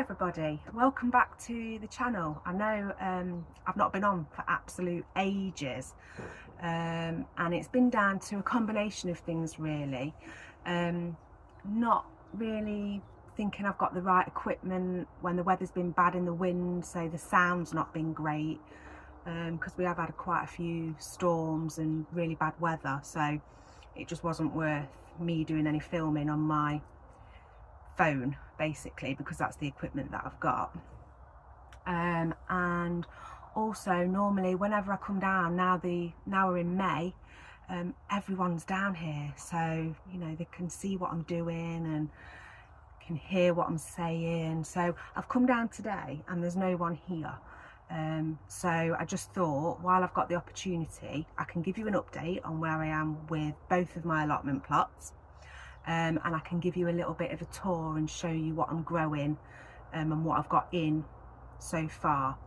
everybody, welcome back to the channel. I know I've not been on for absolute ages, and it's been down to a combination of things really. Not really thinking I've got the right equipment when the weather's been bad in the wind, so the sound's not been great, because we have had quite a few storms and really bad weather, so it just wasn't worth me doing any filming on my phone basically, because that's the equipment that I've got. And also normally whenever I come down, now we're in May, everyone's down here, so you know they can see what I'm doing and can hear what I'm saying. So I've come down today and there's no one here, so I just thought while I've got the opportunity I can give you an update on where I am with both of my allotment plots. And I can give you a little bit of a tour and show you what I'm growing, and what I've got in so far.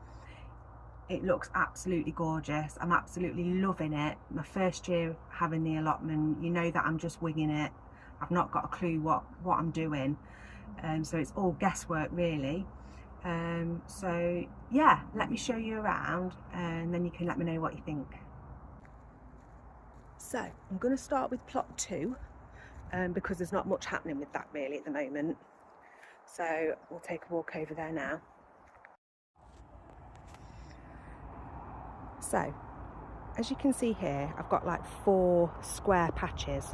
It looks absolutely gorgeous. I'm absolutely loving it. My first year having the allotment, you know that I'm just winging it. I've not got a clue what I'm doing, so it's all guesswork really. So yeah, let me show you around and then you can let me know what you think. So I'm going to start with plot 2. Because there's not much happening with that really at the moment, so we'll take a walk over there now. So as you can see here, I've got like 4 square patches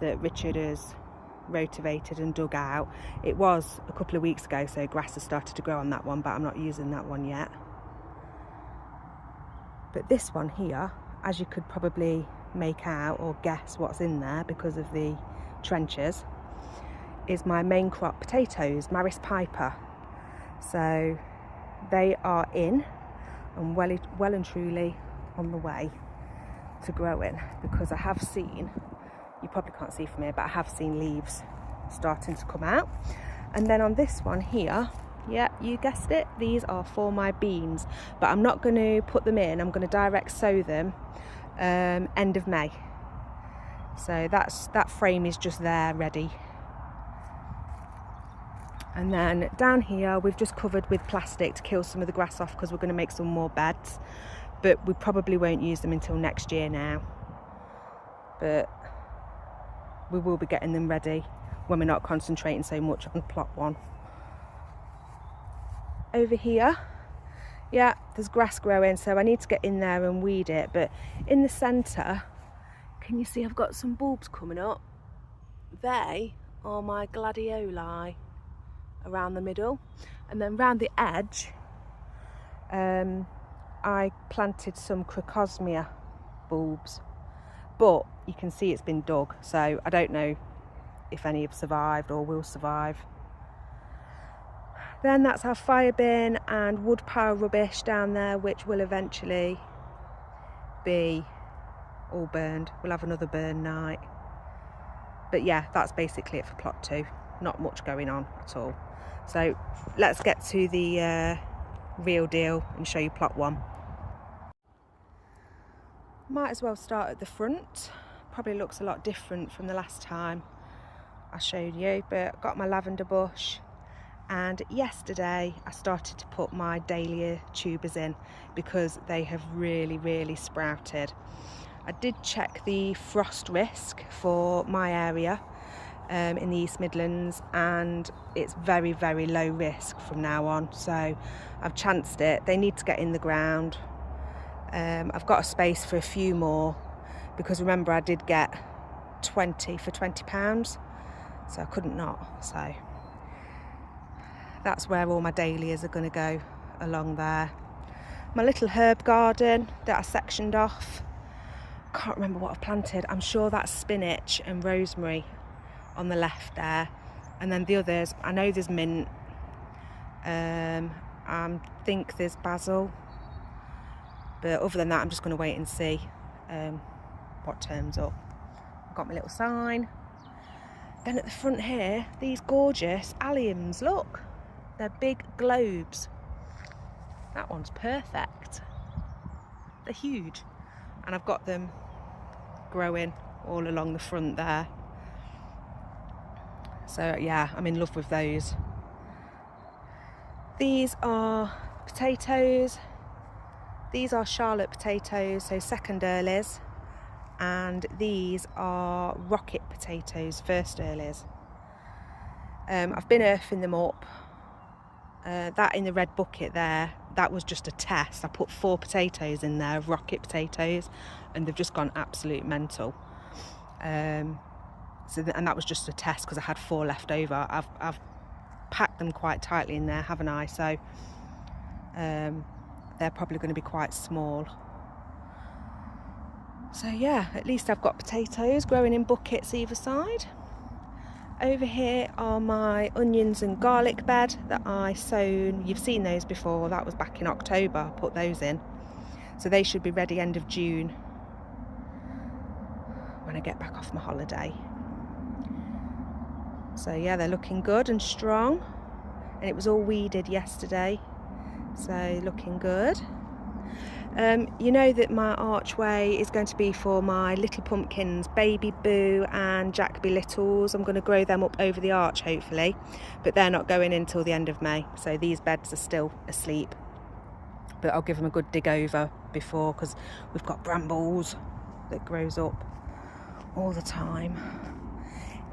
that Richard has rotivated and dug out. It was a couple of weeks ago, so grass has started to grow on that one, but I'm not using that one yet. But this one here, as you could probably make out or guess what's in there because of the trenches, is my main crop potatoes, Maris Piper. So they are in and well and truly on the way to growing, because I have seen, you probably can't see from here, but I have seen leaves starting to come out. And then on this one here, yeah, you guessed it, these are for my beans, but I'm not going to put them in, I'm going to direct sow them end of May. So that frame is just there ready. And then down here we've just covered with plastic to kill some of the grass off, because we're going to make some more beds, but we probably won't use them until next year now, but we will be getting them ready when we're not concentrating so much on plot 1. Over here, yeah, there's grass growing, so I need to get in there and weed it. But in the centre, can you see I've got some bulbs coming up? They are my gladioli around the middle. And then round the edge, I planted some crocosmia bulbs. But you can see it's been dug, so I don't know if any have survived or will survive. Then that's our fire bin and wood pile rubbish down there, which will eventually be all burned. We'll have another burn night. But yeah, that's basically it for plot 2. Not much going on at all. So let's get to the real deal and show you plot 1. Might as well start at the front. Probably looks a lot different from the last time I showed you, but I've got my lavender bush. And yesterday I started to put my dahlia tubers in because they have really sprouted. I did check the frost risk for my area in the East Midlands, and it's very low risk from now on, so I've chanced it. They need to get in the ground. I've got a space for a few more, because remember I did get 20 for £20, so I couldn't not. So that's where all my dahlias are going to go, along there. My little herb garden that I sectioned off, can't remember what I've planted. I'm sure that's spinach and rosemary on the left there, and then the others, I know there's mint, I think there's basil, but other than that I'm just going to wait and see what turns up. I've got my little sign. Then at the front here, these gorgeous alliums, look, they're big globes. That one's perfect. They're huge, and I've got them growing all along the front there. So yeah, I'm in love with those. These are potatoes. These are Charlotte potatoes, so second earlies, and these are rocket potatoes, first earlies. I've been earthing them up. That in the red bucket there, that was just a test. I put 4 potatoes in there, rocket potatoes, and they've just gone absolute mental. And that was just a test because I had 4 left over. I've packed them quite tightly in there, haven't I? So they're probably going to be quite small. So yeah, at least I've got potatoes growing in buckets either side. Over here are my onions and garlic bed that I sown. You've seen those before. That was back in October. I put those in. So they should be ready end of June when I get back off my holiday. So yeah, they're looking good and strong. And it was all weeded yesterday. So looking good. You know that my archway is going to be for my little pumpkins, Baby Boo and Jack Be Littles. I'm going to grow them up over the arch hopefully, but they're not going in till the end of May, so these beds are still asleep. But I'll give them a good dig over before, because we've got brambles that grows up all the time.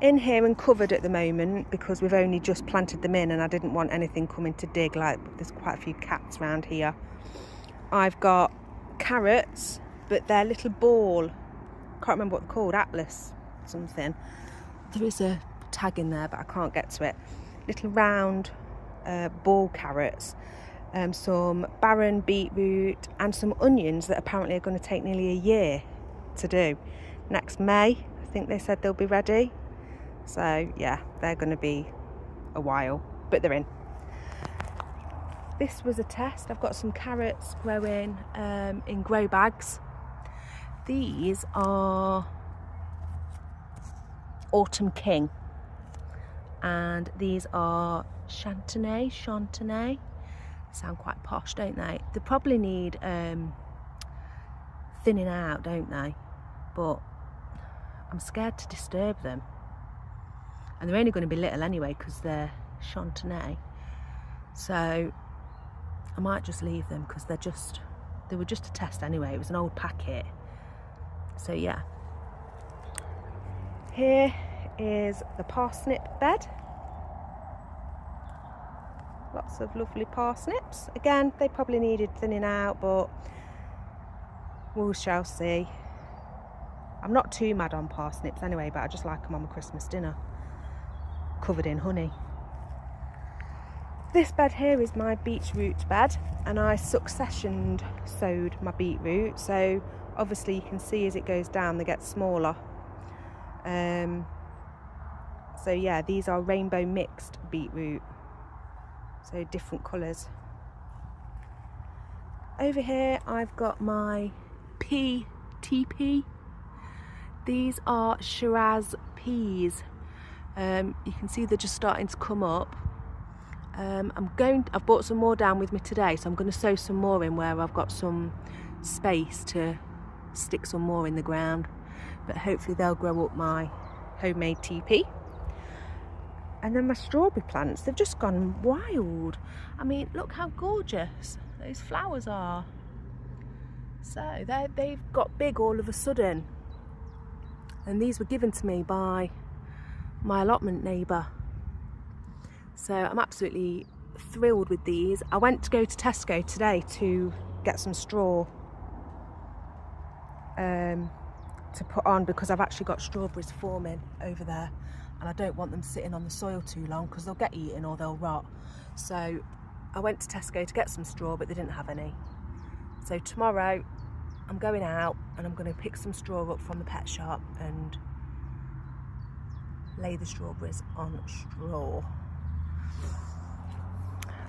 In here and covered at the moment because we've only just planted them in and I didn't want anything coming to dig, like there's quite a few cats around here. I've got carrots, but they're little ball, can't remember what they're called, Atlas something. There is a tag in there but I can't get to it. Little round ball carrots, some barren beetroot and some onions that apparently are going to take nearly a year to do. Next May, I think they said they'll be ready. So yeah, they're going to be a while, but they're in. This was a test. I've got some carrots growing in grow bags. These are Autumn King, and these are Chantenay. Sound quite posh, don't they? They probably need thinning out, don't they? But I'm scared to disturb them, and they're only going to be little anyway because they're Chantenay. So I might just leave them because they were just a test anyway. It was an old packet. So yeah. Here is the parsnip bed. Lots of lovely parsnips. Again, they probably needed thinning out, but we shall see. I'm not too mad on parsnips anyway, but I just like them on my Christmas dinner, covered in honey. This bed here is my beetroot bed, and I successioned sowed my beetroot, so obviously you can see as it goes down they get smaller. So yeah, these are rainbow mixed beetroot, so different colours. Over here I've got my TP. These are Shiraz peas. You can see they're just starting to come up. I've brought some more down with me today, so I'm going to sow some more in where I've got some space to stick some more in the ground, but hopefully they'll grow up my homemade TP. And then my strawberry plants, they've just gone wild. I mean, look how gorgeous those flowers are. So they've got big all of a sudden, and these were given to me by my allotment neighbour. So I'm absolutely thrilled with these. I went to go to Tesco today to get some straw to put on, because I've actually got strawberries forming over there and I don't want them sitting on the soil too long because they'll get eaten or they'll rot. So I went to Tesco to get some straw, but they didn't have any. So tomorrow I'm going out and I'm going to pick some straw up from the pet shop and lay the strawberries on straw.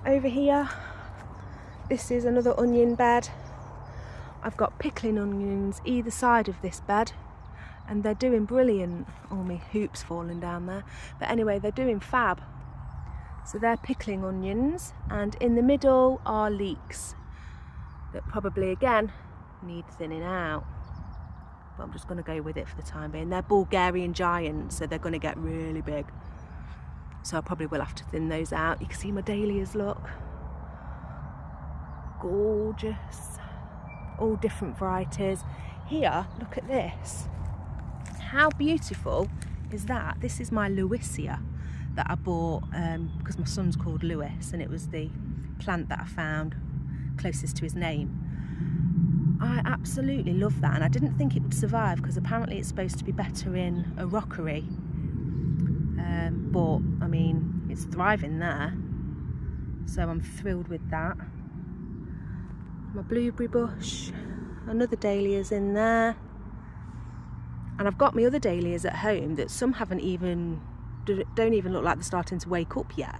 Over here, this is another onion bed. I've got pickling onions either side of this bed, and they're doing brilliant. Oh, my hoop's falling down there. But anyway, they're doing fab. So they're pickling onions, and in the middle are leeks that probably, again, need thinning out. But I'm just going to go with it for the time being. They're Bulgarian giants, so they're going to get really big. So I probably will have to thin those out. You can see my dahlias, look. gorgeous. All different varieties. Here, look at this. How beautiful is that? This is my Lewisia that I bought because my son's called Lewis, and it was the plant that I found closest to his name. I absolutely love that, and I didn't think it would survive because apparently it's supposed to be better in a rockery, but I mean it's thriving there, so I'm thrilled with that. My blueberry bush, another dahlia's in there, and I've got my other dahlias at home that some don't even look like they're starting to wake up yet,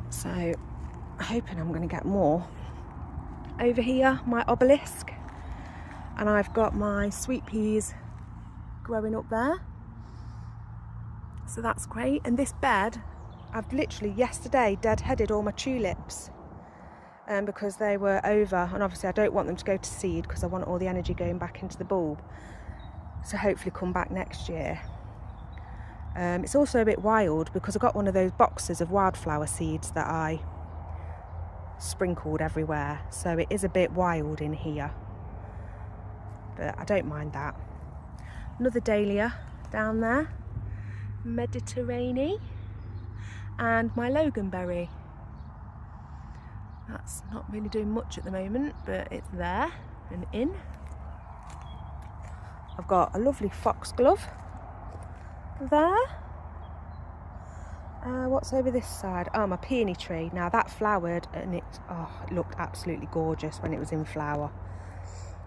so I'm hoping I'm going to get more. Over here, my obelisk, and I've got my sweet peas growing up there, so that's great. And this bed, I've literally yesterday deadheaded all my tulips because they were over, and obviously I don't want them to go to seed because I want all the energy going back into the bulb, so hopefully come back next year. It's also a bit wild because I got one of those boxes of wildflower seeds that I sprinkled everywhere, so it is a bit wild in here, but I don't mind that. Another dahlia down there, Mediterranean, and my loganberry. That's not really doing much at the moment, but it's there and in. I've got a lovely foxglove there. What's over this side? Oh, my peony tree. Now that flowered, and it looked absolutely gorgeous when it was in flower.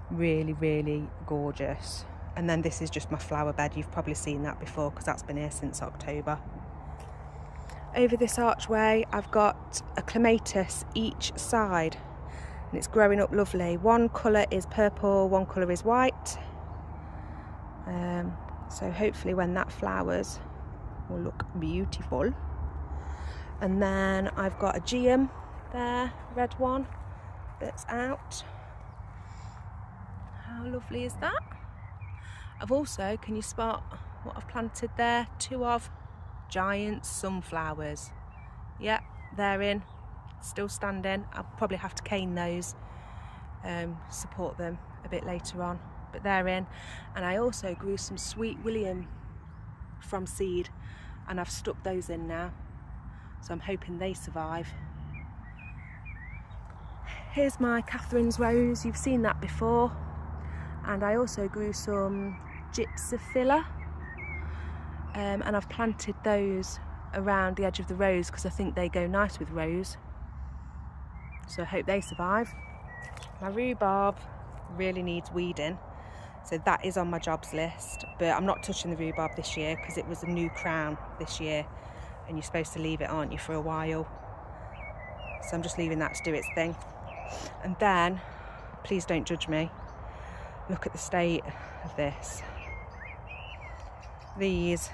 Really, really gorgeous. And then this is just my flower bed. You've probably seen that before because that's been here since October. Over this archway, I've got a clematis each side, and it's growing up lovely. One colour is purple, one colour is white. So hopefully when that flowers will look beautiful. And then I've got a geum there, red one, that's out. How lovely is that? I've also, can you spot what I've planted there? 2 of giant sunflowers. Yep, they're in, still standing. I'll probably have to cane those, support them a bit later on, but they're in. And I also grew some sweet William from seed, and I've stuck those in now, so I'm hoping they survive. Here's my Catherine's rose. You've seen that before. And I also grew some gypsophila, and I've planted those around the edge of the rose because I think they go nice with rose, so I hope they survive. My rhubarb really needs weeding, so that is on my jobs list, but I'm not touching the rhubarb this year because it was a new crown this year, and you're supposed to leave it, aren't you, for a while, so I'm just leaving that to do its thing. And then, please don't judge me, look at the state of this. These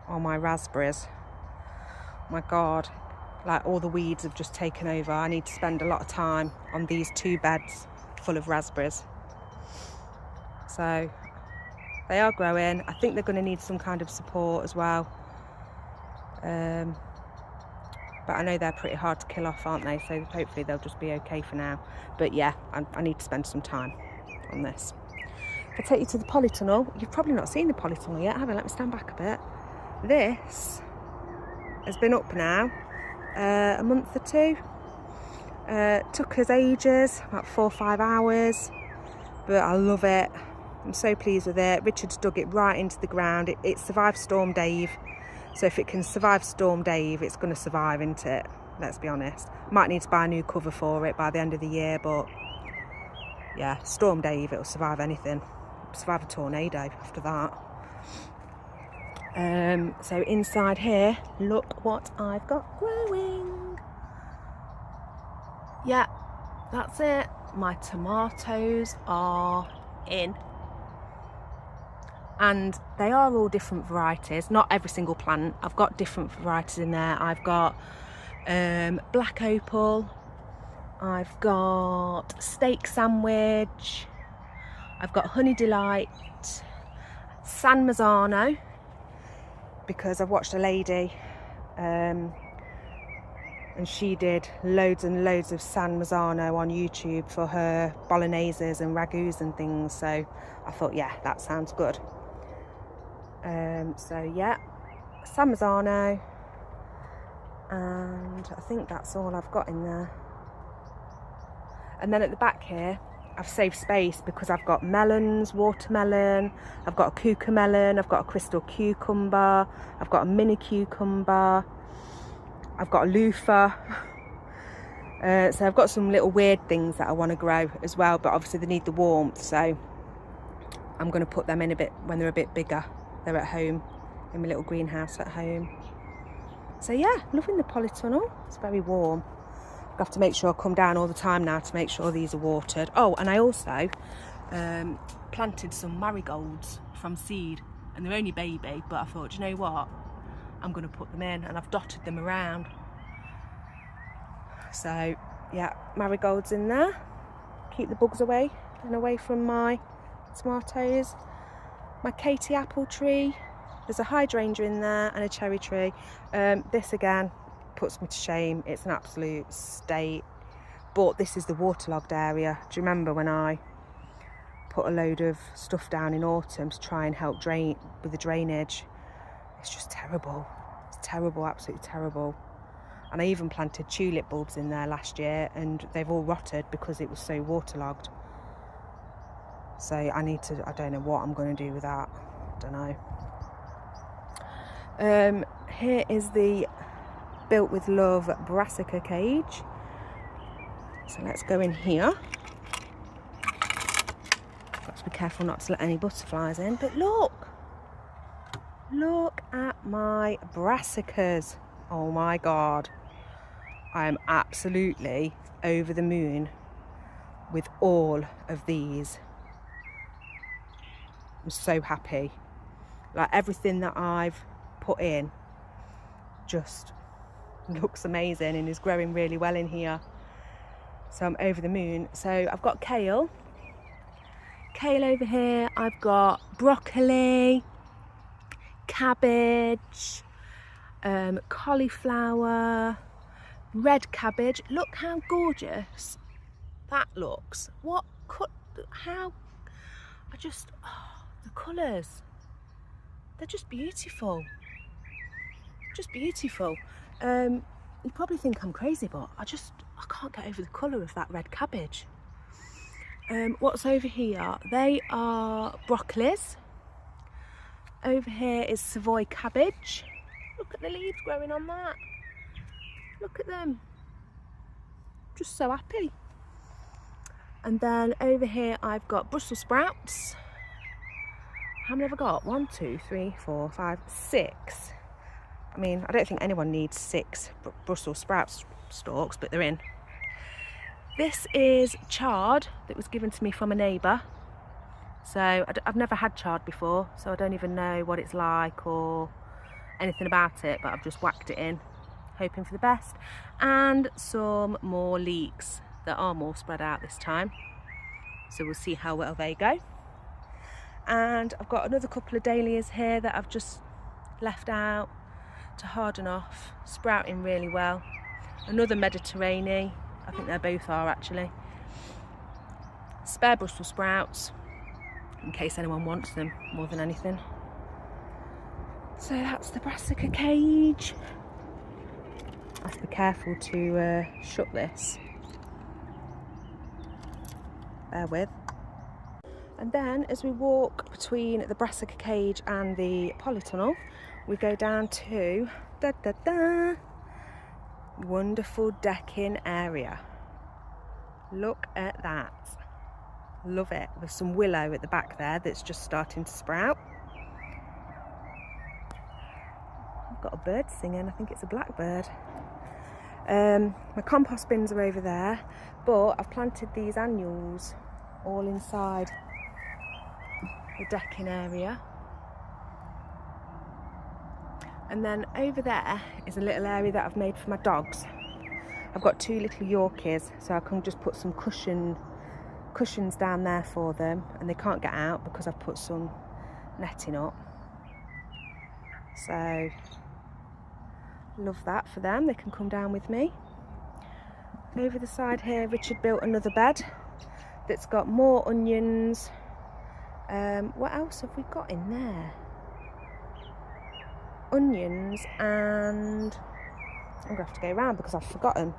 are my raspberries. My God, like all the weeds have just taken over. I need to spend a lot of time on these 2 beds full of raspberries. So they are growing. I think they're going to need some kind of support as well. But I know they're pretty hard to kill off, aren't they? So hopefully they'll just be okay for now. But yeah, I need to spend some time on this. If I take you to the polytunnel, you've probably not seen the polytunnel yet, have you? Let me stand back a bit. This has been up now a month or 2. Took us ages, about 4 or 5 hours, but I love it. I'm so pleased with it. Richard's dug it right into the ground. It survived Storm Dave, so if it can survive Storm Dave, it's going to survive, isn't it? Let's be honest. Might need to buy a new cover for it by the end of the year, but yeah, Storm Dave, it'll survive anything. It'll survive a tornado after that. So inside here, look what I've got growing. Yeah, that's it. My tomatoes are in. And they are all different varieties, not every single plant. I've got different varieties in there. I've got black opal, I've got steak sandwich, I've got honey delight, San Marzano, because I've watched a lady and she did loads and loads of San Marzano on YouTube for her bologneses and ragouts and things, so I thought, yeah, that sounds good. So yeah, San Marzano, and I think that's all I've got in there. And then at the back here, I've saved space because I've got melons, watermelon, I've got a cucamelon, I've got a crystal cucumber, I've got a mini cucumber, I've got a loofah. So I've got some little weird things that I want to grow as well, but obviously they need the warmth, so I'm going to put them in a bit when they're a bit bigger. They're at home, in my little greenhouse at home. So yeah, loving the polytunnel. It's very warm. I have to make sure I come down all the time now to make sure these are watered. Oh, and I also planted some marigolds from seed, and they're only baby, but I thought, you know what, I'm going to put them in, and I've dotted them around. So yeah, marigolds in there, keep the bugs away and away from my tomatoes. My Katie apple tree, there's a hydrangea in there and a cherry tree. This again puts me to shame, it's an absolute state, but this is the waterlogged area. Do you remember when I put a load of stuff down in autumn to try and help drain with the drainage? It's just terrible. It's terrible, absolutely terrible. And I even planted tulip bulbs in there last year, and they've all rotted because it was so waterlogged. So I don't know what I'm going to do with that. Don't know. Here is the Built with Love brassica cage. So let's go in here. Got to be careful not to let any butterflies in. But look at my brassicas. Oh my God. I am absolutely over the moon with all of these. I'm so happy. Like, everything that I've put in just looks amazing and is growing really well in here. So I'm over the moon. So I've got kale over here. I've got broccoli, cabbage, cauliflower, red cabbage. Look how gorgeous that looks. The colours, they're just beautiful. Just beautiful. You probably think I'm crazy, but I can't get over the colour of that red cabbage. What's over here? They are broccolis. Over here is Savoy cabbage. Look at the leaves growing on that. Look at them. Just so happy. And then over here I've got Brussels sprouts. How many have I got? 1, 2, 3, 4, 5, 6. I mean, I don't think anyone needs 6 Brussels sprouts stalks, but they're in. This is chard that was given to me from a neighbour. So I've never had chard before, so I don't even know what it's like or anything about it, but I've just whacked it in, hoping for the best. And some more leeks that are more spread out this time. So we'll see how well they go. And I've got another couple of dahlias here that I've just left out to harden off, sprouting really well. Another Mediterranean, I think they both are actually. Spare Brussels sprouts, in case anyone wants them more than anything. So that's the brassica cage. I have to be careful to shut this. Bear with. And then as we walk between the brassica cage and the polytunnel, we go down to wonderful decking area. Look at that. Love it. There's some willow at the back there that's just starting to sprout. I've got a bird singing. I think it's a blackbird. My compost bins are over there, but I've planted these annuals all inside the decking area. And then over there is a little area that I've made for my dogs. I've got 2 little Yorkies, so I can just put some cushions down there for them, and they can't get out because I've put some netting up. So Love that for them, they can come down with me. Over the side here, Richard built another bed that's got more onions. What else have we got in there? Onions, and I'm going to have to go around because I've forgotten.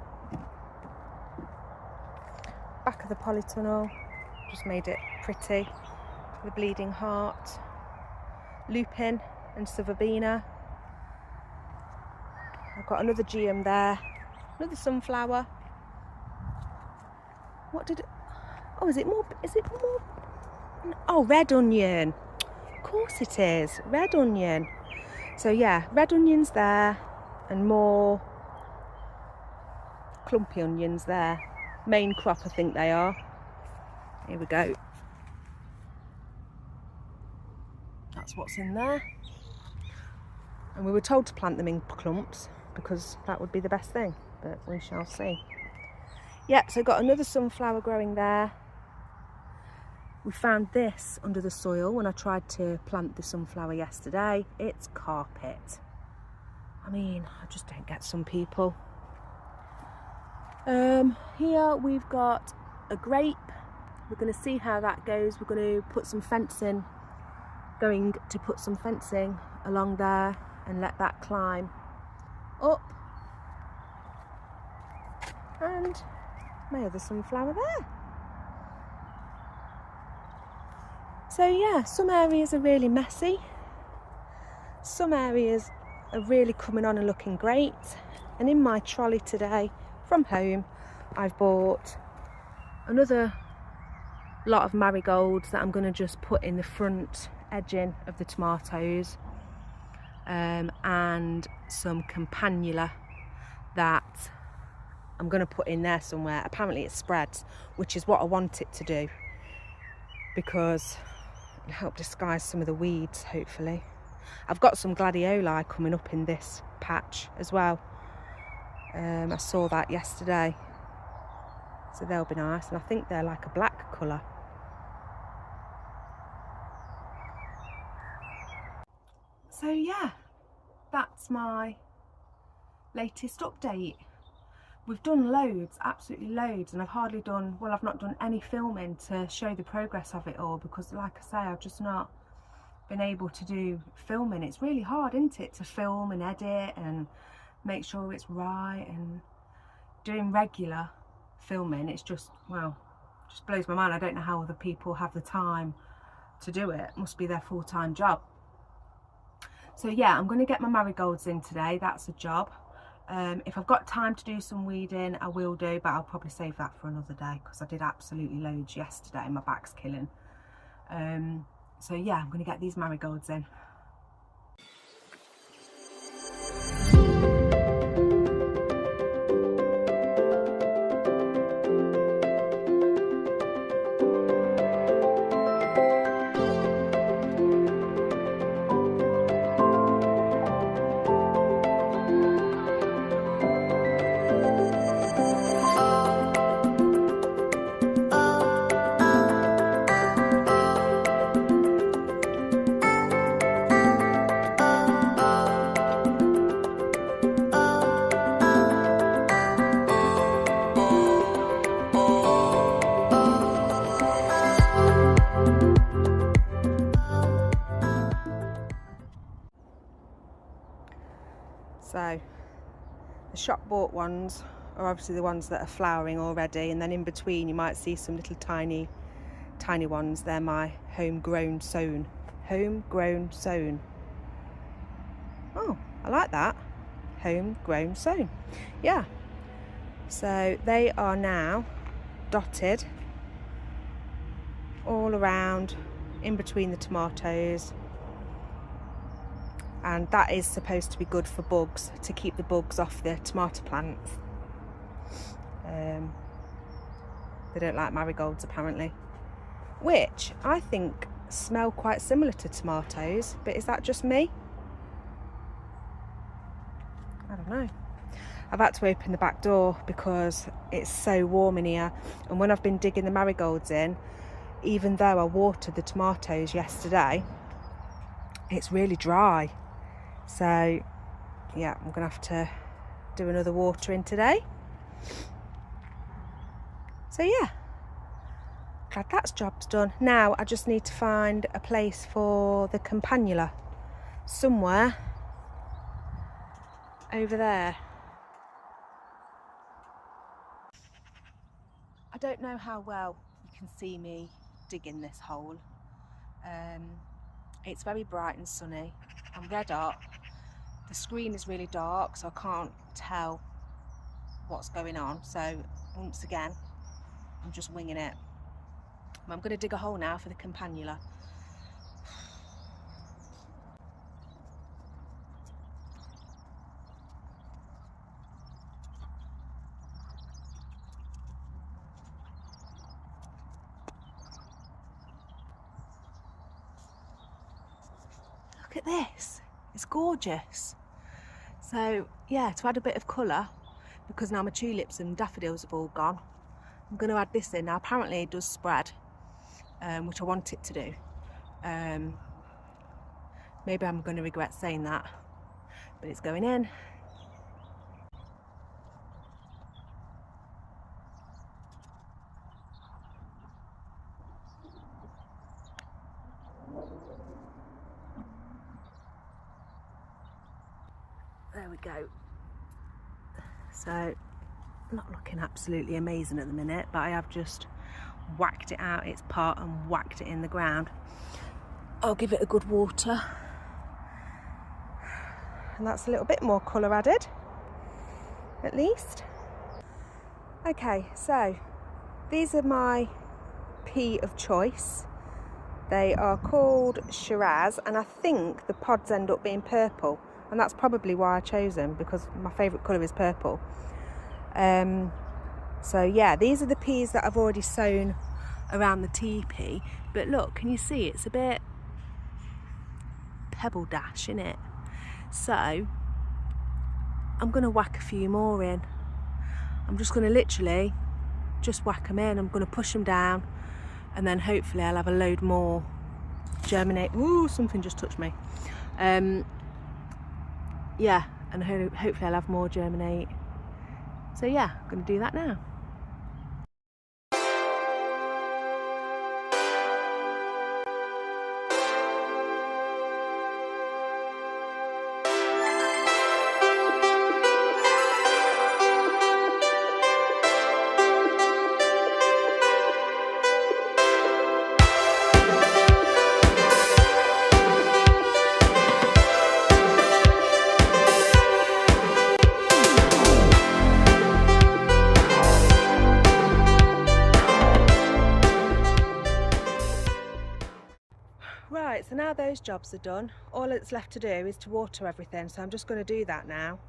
Back of the polytunnel, just made it pretty. The bleeding heart, lupin and savabina. I've got another geum there, another sunflower. What did it, oh, is it more, oh, red onion. Of course it is, red onion. So yeah, red onions there and more clumpy onions there. Main crop, I think they are. Here we go. That's what's in there. And we were told to plant them in clumps because that would be the best thing, but we shall see. Yeah, so got another sunflower growing there. We found this under the soil when I tried to plant the sunflower yesterday. It's carpet. I mean, I just don't get some people. Here we've got a grape. We're going to see how that goes. We're going to put some fencing, going to put some fencing along there and let that climb up. And my other sunflower there. So yeah, some areas are really messy. Some areas are really coming on and looking great. And in my trolley today from home, I've bought another lot of marigolds that I'm going to just put in the front edging of the tomatoes, and some campanula that I'm going to put in there somewhere. Apparently it spreads, which is what I want it to do, because it'll help disguise some of the weeds, hopefully. I've got some gladioli coming up in this patch as well. I saw that yesterday, so they'll be nice, and I think they're like a black colour. So yeah, that's my latest update. We've done loads, absolutely loads, and I've hardly done, well, I've not done any filming to show the progress of it all, because like I say, I've just not been able to do filming. It's really hard, isn't it, to film and edit and make sure it's right, and doing regular filming, it's just, well, just blows my mind. I don't know how other people have the time to do it. It must be their full-time job. So yeah, I'm going to get my marigolds in today. That's a job. If I've got time to do some weeding, I will do, but I'll probably save that for another day, because I did absolutely loads yesterday. My back's killing. So yeah, I'm going to get these marigolds in. So the shop bought ones are obviously the ones that are flowering already, and then in between you might see some little tiny ones. They're my homegrown sown. Homegrown sown. Oh, I like that. Homegrown sown. Yeah. So they are now dotted all around in between the tomatoes. And that is supposed to be good for bugs, to keep the bugs off the tomato plants. They don't like marigolds apparently, which I think smell quite similar to tomatoes, but is that just me? I don't know. I've had to open the back door because it's so warm in here, and when I've been digging the marigolds in, even though I watered the tomatoes yesterday, it's really dry. So yeah, I'm gonna have to do another watering today. So yeah, glad that job's done. Now I just need to find a place for the campanula somewhere over there. I don't know how well you can see me digging this hole. It's very bright and sunny. I'm red hot. The screen is really dark, so I can't tell what's going on. So once again, I'm just winging it. I'm going to dig a hole now for the campanula. Look at this, it's gorgeous. So yeah, to add a bit of colour, because now my tulips and daffodils have all gone, I'm going to add this in. Now apparently it does spread, which I want it to do. Maybe I'm going to regret saying that, but it's going in. There we go. So not looking absolutely amazing at the minute, but I have just whacked it out its pot and whacked it in the ground. I'll give it a good water, and that's a little bit more colour added, at least. Okay, so these are my pea of choice. They are called Shiraz, and I think the pods end up being purple, and that's probably why I chose them, because my favourite colour is purple. So yeah, these are the peas that I've already sown around the teepee. But look, can you see it's a bit pebble dash in it? So I'm going to whack a few more in. I'm just going to literally just whack them in. I'm going to push them down, and then hopefully I'll have a load more germinate. Ooh, something just touched me. Yeah, and hopefully I'll have more germinate. So yeah, I'm going to do that now. Right, so now those jobs are done, all that's left to do is to water everything, so I'm just going to do that now.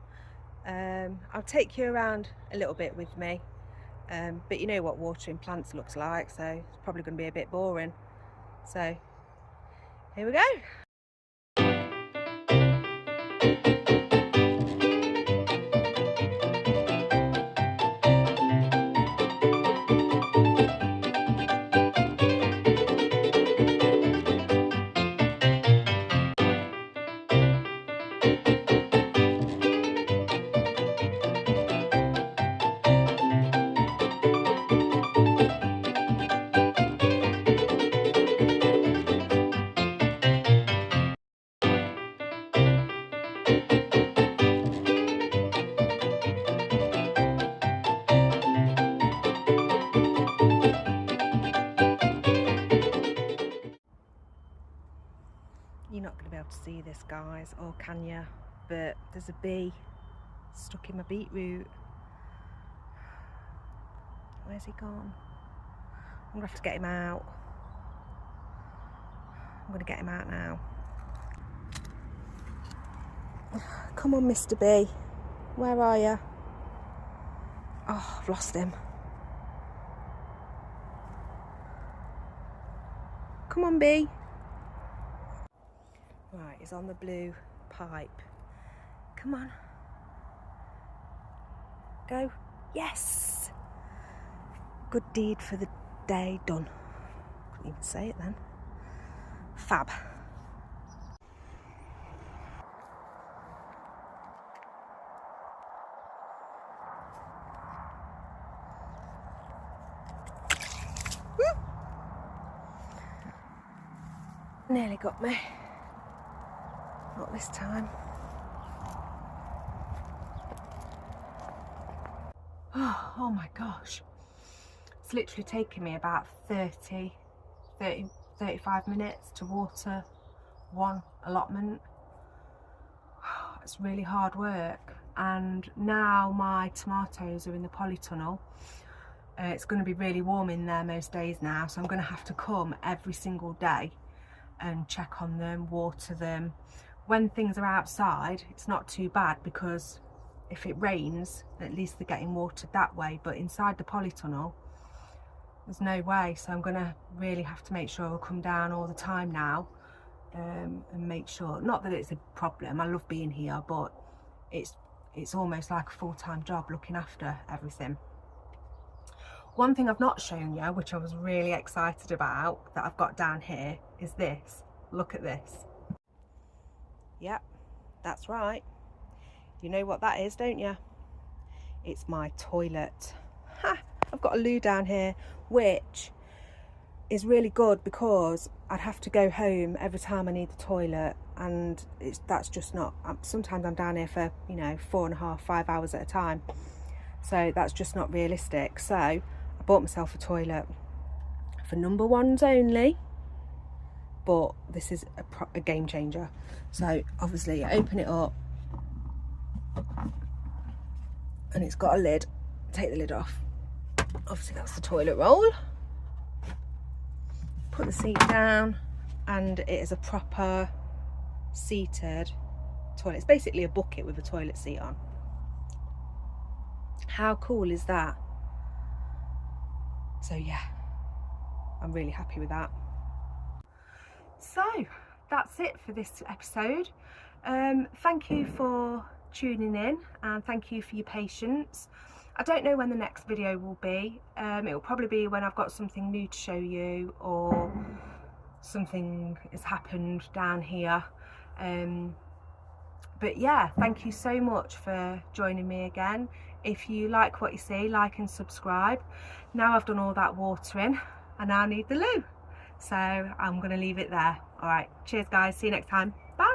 I'll take you around a little bit with me, but you know what watering plants looks like, so it's probably going to be a bit boring. So here we go. You're not going to be able to see this, guys, or can you? But there's a bee stuck in my beetroot. Where's he gone? I'm going to have to get him out. I'm going to get him out now. Come on, Mr. Bee. Where are you? Oh, I've lost him. Come on, Bee. Right, he's on the blue pipe. Come on. Go. Yes! Good deed for the day done. Couldn't even say it then. Fab. Nearly got me. Not this time. Oh my gosh. It's literally taken me about 35 minutes to water one allotment. It's really hard work, and now my tomatoes are in the polytunnel. It's going to be really warm in there most days now, so I'm going to have to come every single day and check on them, water them. When things are outside, it's not too bad, because if it rains, at least they're getting watered that way, but inside the polytunnel, there's no way. So I'm going to really have to make sure I come down all the time now, and make sure, not that it's a problem, I love being here, but it's almost like a full-time job looking after everything. One thing I've not shown you, which I was really excited about, that I've got down here, is this. Look at this. Yep, that's right. You know what that is, don't you? It's my toilet. Ha! I've got a loo down here, which is really good, because I'd have to go home every time I need the toilet, and that's just not, sometimes I'm down here for, you know, 4.5, 5 hours at a time, so that's just not realistic. So I bought myself a toilet for number ones only, but this is a game changer. So obviously I open it up and it's got a lid. Take the lid off. Obviously that's the toilet roll. Put the seat down, and it is a proper seated toilet. It's basically a bucket with a toilet seat on. How cool is that? So yeah, I'm really happy with that. So that's it for this episode. Thank you for tuning in, and thank you for your patience. I don't know when the next video will be. It will probably be when I've got something new to show you, or something has happened down here. But yeah, thank you so much for joining me again. If you like what you see, like and subscribe. Now I've done all that watering, I now need the loo. So I'm going to leave it there. All right, cheers guys, see you next time. Bye.